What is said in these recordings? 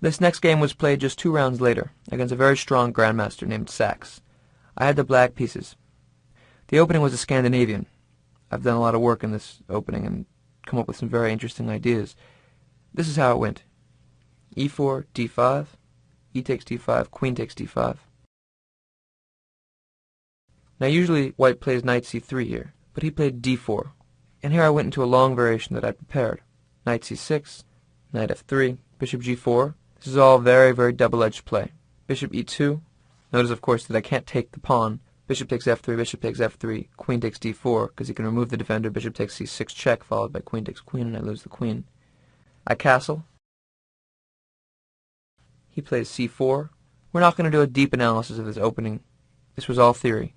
This next game was played just 2 rounds later, against a very strong grandmaster named Sax. I had the black pieces. The opening was a Scandinavian. I've done a lot of work in this opening and come up with some very interesting ideas. This is how it went. e4, d5, e takes d5, queen takes d5. Now usually white plays knight c3 here, but he played d4. And here I went into a long variation that I'd prepared. Knight c6, knight f3, bishop g4. This is all very, very double-edged play. Bishop e2. Notice, of course, that I can't take the pawn. Bishop takes f3, bishop takes f3, queen takes d4, because he can remove the defender. Bishop takes c6 check, followed by queen takes queen, and I lose the queen. I castle. He plays c4. We're not going to do a deep analysis of this opening. This was all theory.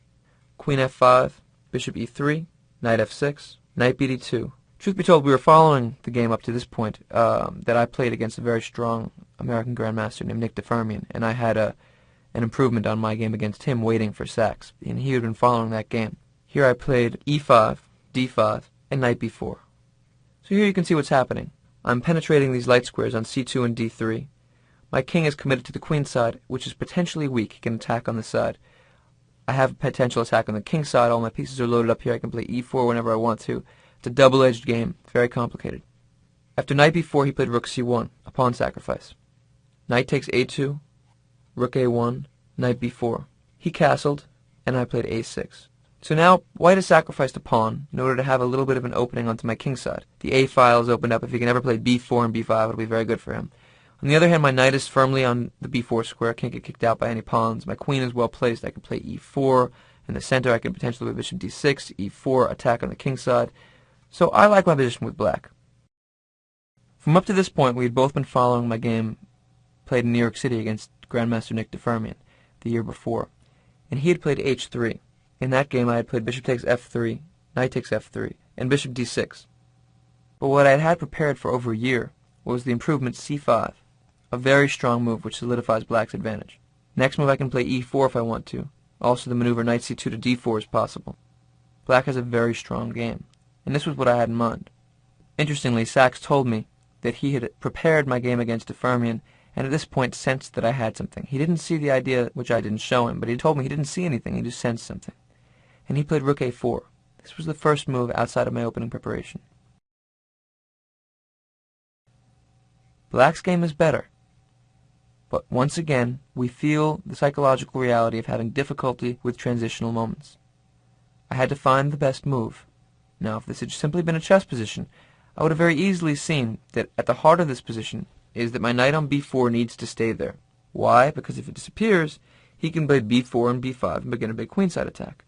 Queen f5, bishop e3, knight f6, knight bd2. Truth be told, we were following the game up to this point that I played against a very strong American grandmaster named Nick DeFermian, and I had an improvement on my game against him waiting for Sax, and he had been following that game. Here I played e5, d5, and knight b4. So here you can see what's happening. I'm penetrating these light squares on c2 and d3. My king is committed to the queen side, which is potentially weak. He can attack on the side. I have a potential attack on the king side. All my pieces are loaded up here. I can play e4 whenever I want to. It's a double-edged game. Very complicated. After knight b4, he played rook c1, a pawn sacrifice. Knight takes a2, rook a1, knight b4. He castled, and I played a6. So now, white has sacrificed a pawn in order to have a little bit of an opening onto my king side. The a file is opened up. If he can ever play b4 and b5, it'll be very good for him. On the other hand, my knight is firmly on the b4 square. Can't get kicked out by any pawns. My queen is well placed. I can play e4. In the center, I can potentially play bishop d6, e4, attack on the king side. So I like my position with black. From up to this point, we had both been following my game played in New York City against Grandmaster Nick DeFermian the year before. And he had played h3. In that game, I had played bishop takes f3, knight takes f3, and bishop d6. But what I had prepared for over a year was the improvement c5. A very strong move which solidifies black's advantage. Next move I can play e4 if I want to. Also the maneuver knight c2 to d4 is possible. Black has a very strong game, and this was what I had in mind. Interestingly, Sax told me that he had prepared my game against DeFermian and at this point sensed that I had something. He didn't see the idea which I didn't show him, but he told me he didn't see anything, he just sensed something. And he played rook a4. This was the first move outside of my opening preparation. Black's game is better. But once again, we feel the psychological reality of having difficulty with transitional moments. I had to find the best move. Now, if this had simply been a chess position, I would have very easily seen that at the heart of this position is that my knight on b4 needs to stay there. Why? Because if it disappears, he can play b4 and b5 and begin a big queenside attack.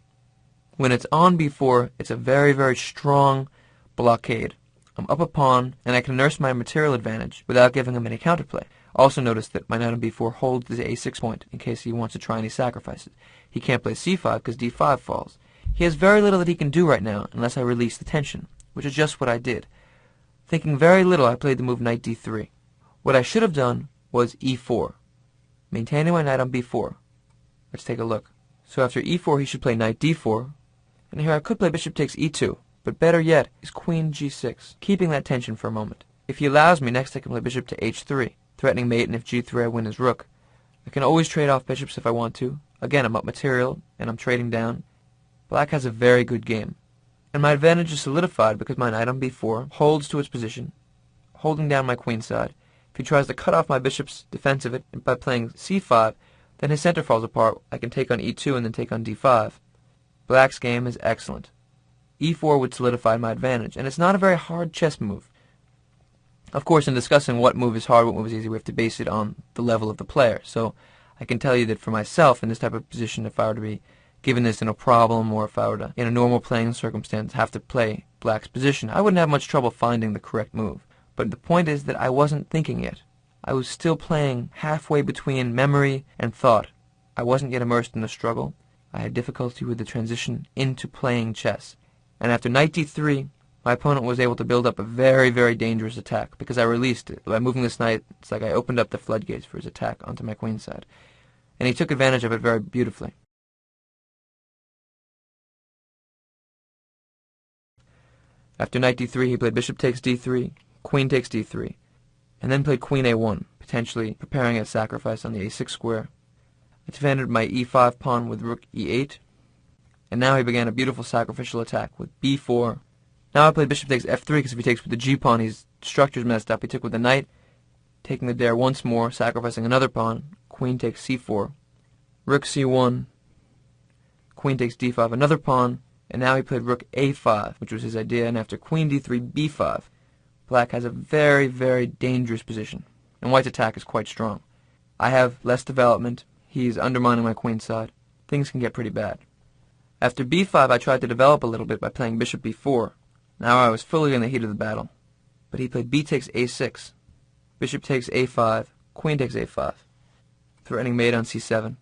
When it's on b4, it's a very, very strong blockade. I'm up a pawn, and I can nurse my material advantage without giving him any counterplay. Also notice that my knight on b4 holds the a6 point in case he wants to try any sacrifices. He can't play c5 because d5 falls. He has very little that he can do right now unless I release the tension, which is just what I did. Thinking very little, I played the move knight d3. What I should have done was e4, maintaining my knight on b4. Let's take a look. So after e4, he should play knight d4, and here I could play bishop takes e2, but better yet is queen g6, keeping that tension for a moment. If he allows me, next I can play bishop to h3, threatening mate, and if g3 I win his rook. I can always trade off bishops if I want to. Again, I'm up material, and I'm trading down. Black has a very good game. And my advantage is solidified because my knight on b4 holds to its position, holding down my queen side. If he tries to cut off my bishop's defense of it by playing c5, then his center falls apart. I can take on e2 and then take on d5. Black's game is excellent. e4 would solidify my advantage, and it's not a very hard chess move. Of course, in discussing what move is hard, what move is easy, we have to base it on the level of the player. So I can tell you that for myself, in this type of position, if I were to be given this in a problem, or if I were to, in a normal playing circumstance, have to play black's position, I wouldn't have much trouble finding the correct move. But the point is that I wasn't thinking yet. I was still playing halfway between memory and thought. I wasn't yet immersed in the struggle. I had difficulty with the transition into playing chess. And after knight d3, my opponent was able to build up a very, very dangerous attack because I released it. By moving this knight, it's like I opened up the floodgates for his attack onto my queen side. And he took advantage of it very beautifully. After knight d3, he played bishop takes d3, queen takes d3, and then played queen a1. potentially preparing a sacrifice on the a6 square. I defended my e5 pawn with rook e8, and now he began a beautiful sacrificial attack with b4. Now I played bishop takes f3 because if he takes with the g pawn, his structure's messed up. He took with the knight, taking the dare once more, sacrificing another pawn. Queen takes c4, rook c1, queen takes d5, another pawn, and now he played rook a5, which was his idea, and after queen d3, b5, black has a very, very dangerous position, and white's attack is quite strong. I have less development, he's undermining my queen's side. Things can get pretty bad. After b5, I tried to develop a little bit by playing bishop b4. Now I was fully in the heat of the battle, but he played b takes a6, bishop takes a5, queen takes a5, threatening mate on c7.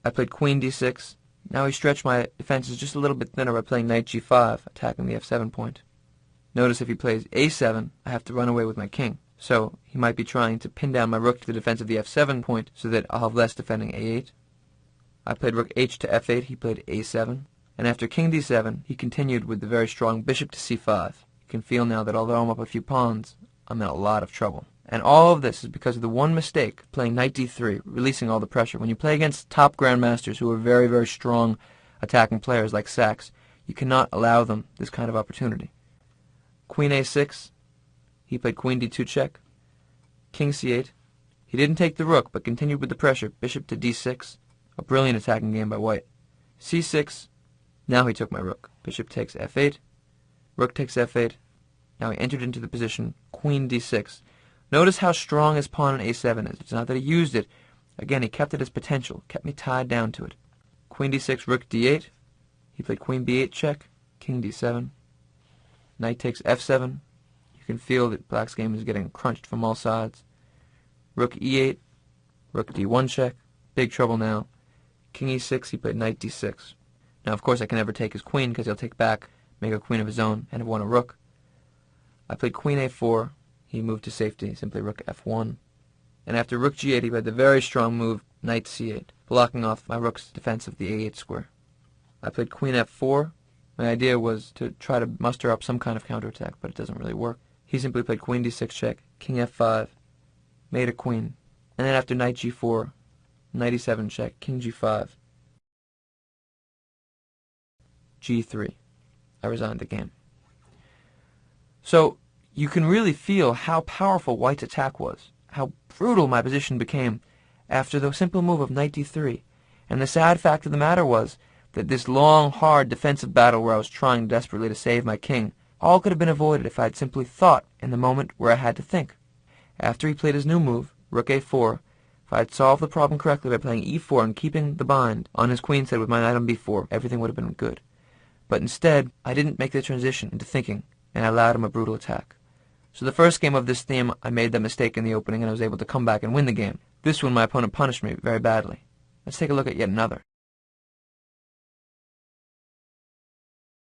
I played queen d6. Now he stretched my defenses just a little bit thinner by playing knight g5, attacking the f7 point. Notice if he plays a7, I have to run away with my king. So he might be trying to pin down my rook to the defense of the f7 point so that I'll have less defending a8. I played rook h to f8, he played a7. And after king d7, he continued with the very strong bishop to c5. You can feel now that although I'm up a few pawns, I'm in a lot of trouble. And all of this is because of the one mistake, playing knight d3, releasing all the pressure. When you play against top grandmasters who are very, very strong attacking players like Sax, you cannot allow them this kind of opportunity. Queen a6, he played queen d2 check. King c8, he didn't take the rook, but continued with the pressure. Bishop to d6, a brilliant attacking game by white. c6, now he took my rook. Bishop takes f8, rook takes f8. Now he entered into the position, queen d6. Notice how strong his pawn on a7 is. It's not that he used it. Again, he kept it as potential, kept me tied down to it. Queen d6, rook d8. He played queen b8 check, king d7. Knight takes f7. You can feel that black's game is getting crunched from all sides. Rook e8, rook d1 check. Big trouble now. King e6, he played knight d6. Now, of course, I can never take his queen because he'll take back, make a queen of his own, and have won a rook. I played queen a4. He moved to safety, simply rook f1. And after rook g8, he played the very strong move, knight c8, blocking off my rook's defense of the a8 square. I played queen f4. My idea was to try to muster up some kind of counterattack, but it doesn't really work. He simply played queen d6 check, king f5, made a queen. And then after knight g4, knight e7 check, king g5, g3. I resigned the game. So, you can really feel how powerful white's attack was, how brutal my position became after the simple move of knight d3. And the sad fact of the matter was that this long, hard defensive battle where I was trying desperately to save my king, all could have been avoided if I had simply thought in the moment where I had to think. After he played his new move, rook a4, if I had solved the problem correctly by playing e4 and keeping the bind on his queen side with my knight on b4, everything would have been good. But instead, I didn't make the transition into thinking, and I allowed him a brutal attack. So the first game of this theme, I made that mistake in the opening, and I was able to come back and win the game. This one, my opponent punished me very badly. Let's take a look at yet another.